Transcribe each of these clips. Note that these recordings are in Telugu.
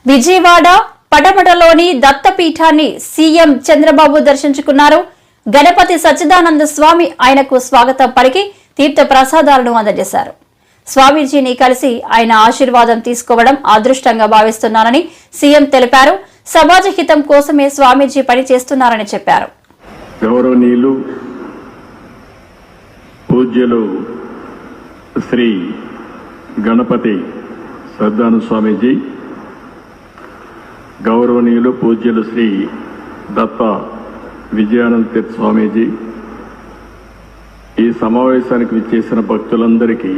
విజయవాడ పడమటలోని దత్తపీఠాన్ని సీఎం చంద్రబాబు దర్శించుకున్నారు. గణపతి సచ్చిదానంద స్వామి ఆయనకు స్వాగతం పలికి తీర్థ ప్రసాదాలను అందజేశారు. స్వామీజీని కలిసి ఆయన ఆశీర్వాదం తీసుకోవడం అదృష్టంగా భావిస్తున్నానని సీఎం తెలిపారు. సమాజ హితం కోసమే స్వామీజీ పనిచేస్తున్నారని చెప్పారు. గౌరవనీయులు పూజ్యులు శ్రీ గణపతి సచ్చిదానంద స్వామీజీ, గౌరవనీయులు పూజ్యులు శ్రీ దత్త విజయానంద తీర్థ స్వామీజీ, ఈ సమావేశానికి విచ్చేసిన భక్తులందరికీ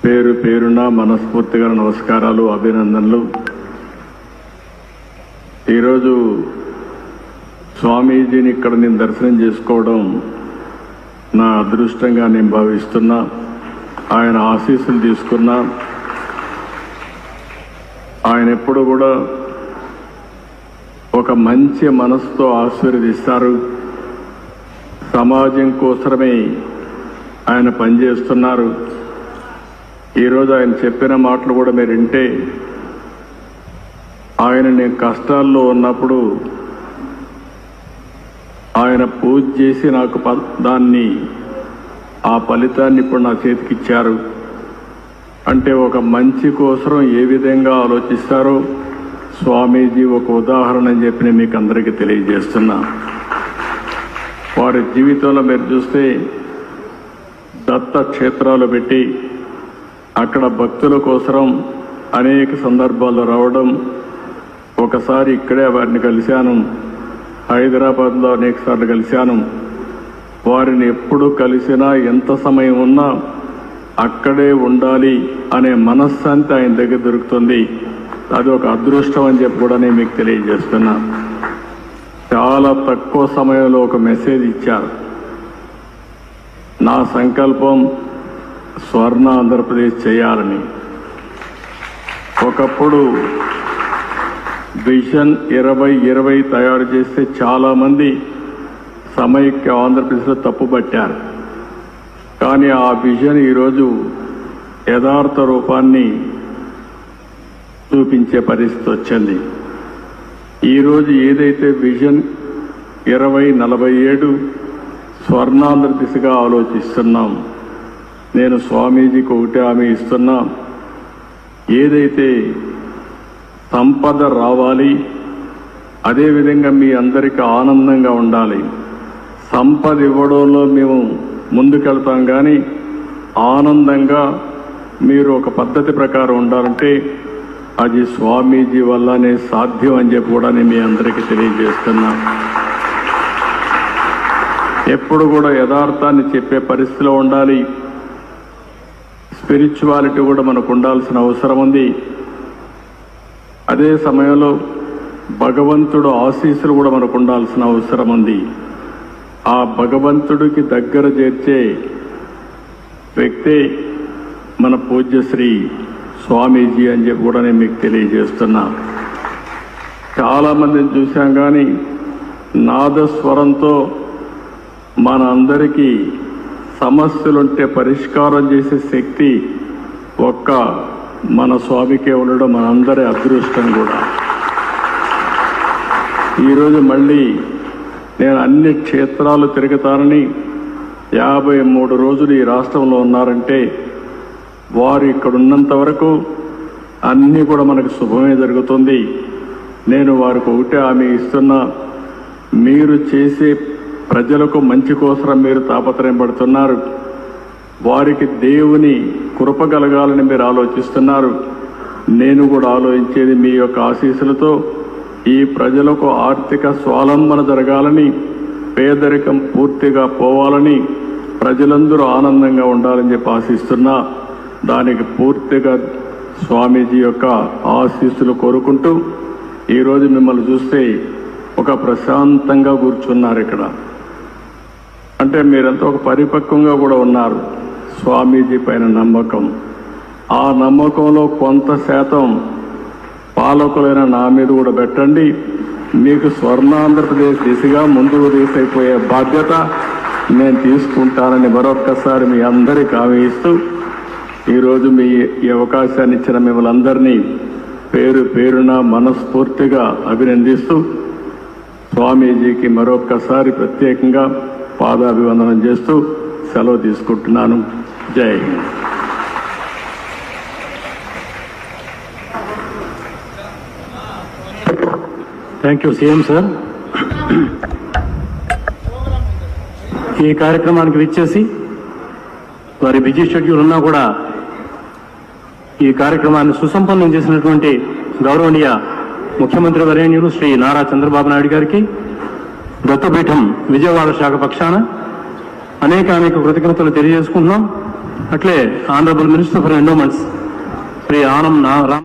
పేరు పేరున మనస్ఫూర్తిగా నమస్కారాలు, అభినందనలు. ఈరోజు స్వామీజీని ఇక్కడ నేను దర్శనం చేసుకోవడం నా అదృష్టంగా నేను భావిస్తున్నా. ఆయన ఆశీస్సులు తీసుకున్నా. ఆయన ఎప్పుడు కూడా ఒక మంచి మనసుతో ఆశీర్వదిస్తారు. సమాజం కోసమే ఆయన పనిచేస్తున్నారు. ఈరోజు ఆయన చెప్పిన మాటలు కూడా మీరు వింటే, ఆయన నేను కష్టాల్లో ఉన్నప్పుడు ఆయన పూజ చేసి నాకు దాన్ని ఆ ఫలితాన్ని ఇప్పుడు నా చేతికి ఇచ్చారు. అంటే ఒక మంచి కోసం ఏ విధంగా ఆలోచిస్తారో స్వామీజీ ఒక ఉదాహరణ అని చెప్పి నేను మీకు అందరికీ తెలియజేస్తున్నా. వారి జీవితంలో మీరు చూస్తే దత్త క్షేత్రాలు పెట్టి అక్కడ భక్తుల కోసం అనేక సందర్భాల్లో రావడం. ఒకసారి ఇక్కడే వారిని కలిశాను, హైదరాబాద్లో అనేక సార్లు కలిశాను. వారిని ఎప్పుడు కలిసినా ఎంత సమయం ఉన్నా అక్కడే ఉండాలి అనే మనశ్శాంతి ఆయన దగ్గర దొరుకుతుంది. అది ఒక అదృష్టం అని చెప్పి కూడా నేను మీకు తెలియజేస్తున్నా. చాలా తక్కువ సమయంలో ఒక మెసేజ్ ఇచ్చారు. నా సంకల్పం స్వర్ణ ఆంధ్రప్రదేశ్ చేయాలని. ఒకప్పుడు విజన్ 2020 తయారు చేస్తే చాలామంది సమైక్య ఆంధ్రప్రదేశ్లో తప్పుపట్టారు. కానీ ఆ విజన్ ఈరోజు యథార్థ రూపాన్ని చూపించే పరిస్థితి వచ్చింది. ఈరోజు ఏదైతే విజన్ 2047 స్వర్ణాంధ్ర దిశగా ఆలోచిస్తున్నాం, నేను స్వామీజీకి ఒకటే హామీ ఇస్తున్నా. ఏదైతే సంపద రావాలి, అదేవిధంగా మీ అందరికీ ఆనందంగా ఉండాలి. సంపద ఇవ్వడంలో మేము ముందుకెళ్తాం, కానీ ఆనందంగా మీరు ఒక పద్ధతి ప్రకారం ఉండాలంటే అది స్వామీజీ వల్లనే సాధ్యం అని చెప్పి కూడా నేను మీ అందరికీ తెలియజేస్తున్నా. ఎప్పుడు కూడా యథార్థాన్ని చెప్పే పరిస్థితిలో ఉండాలి. స్పిరిచువాలిటీ కూడా మనకు ఉండాల్సిన అవసరం ఉంది. అదే సమయంలో భగవంతుడు ఆశీస్సులు కూడా మనకు ఉండాల్సిన అవసరం ఉంది. ఆ భగవంతుడికి దగ్గర చేర్చే వ్యక్తే మన పూజ్యశ్రీ స్వామీజీ అని చెప్పి కూడా నేను మీకు తెలియజేస్తున్నా. చాలామందిని చూశాం, కానీ నాదస్వరంతో మన అందరికీ సమస్యలుంటే పరిష్కారం చేసే శక్తి ఒక్క మన స్వామికే ఉండడం మనందరి అదృష్టం కూడా. ఈరోజు మళ్ళీ నేను అన్ని క్షేత్రాలు తిరుగుతానని 53 రోజులు ఈ రాష్ట్రంలో ఉన్నారంటే వారు ఇక్కడ ఉన్నంత వరకు అన్నీ కూడా మనకు శుభమే జరుగుతుంది. నేను వారికి ఒకటే హామీ ఇస్తున్నా. మీరు చేసే ప్రజలకు మంచి కోసం మీరు తాపత్రయం పడుతున్నారు. వారికి దేవుని కృప కలగాలని మీరు ఆలోచిస్తున్నారు. నేను కూడా ఆలోచించేది మీ యొక్క ఆశీస్సులతో ఈ ప్రజలకు ఆర్థిక స్వావలంబన జరగాలని, పేదరికం పూర్తిగా పోవాలని, ప్రజలందరూ ఆనందంగా ఉండాలని చెప్పి ఆశిస్తున్నా. దానికి పూర్తిగా స్వామీజీ యొక్క ఆశీస్సులు కోరుకుంటూ ఈరోజు మిమ్మల్ని చూస్తే ఒక ప్రశాంతంగా కూర్చున్నారు ఇక్కడ. అంటే మీరంతా ఒక పరిపక్వంగా కూడా ఉన్నారు. స్వామీజీ పైన నమ్మకం, ఆ నమ్మకంలో కొంత శాతం పాలకులైన నా మీద కూడా పెట్టండి. మీకు స్వర్ణాంధ్రప్రదేశ్ దిశగా ముందుకు తీసుకుపోయే బాధ్యత నేను తీసుకుంటానని మరొక్కసారి మీ అందరికీ హామీ ఇస్తూ ఈరోజు మీ ఈ అవకాశాన్ని ఇచ్చిన మిమ్మల్ని అందరినీ పేరు పేరున మనస్ఫూర్తిగా అభినందిస్తూ స్వామీజీకి మరొక్కసారి ప్రత్యేకంగా పాదాభివందనం చేస్తూ సెలవు తీసుకుంటున్నాను. జై Hind. Thank you CM sir. ఈ కార్యక్రమానికి విచ్చేసి వారి బిజీ షెడ్యూల్ ఉన్నా కూడా ఈ కార్యక్రమాన్ని సుసంపన్నం చేసినటువంటి గౌరవనీయ ముఖ్యమంత్రి వర్యులు శ్రీ నారా చంద్రబాబు నాయుడు గారికి దత్తపీఠం విజయవాడ శాఖ పక్షాన అనేక కృతజ్ఞతలు తెలియజేసుకుంటున్నాం. అట్లే honourable minister for endowments Shri Anam Ram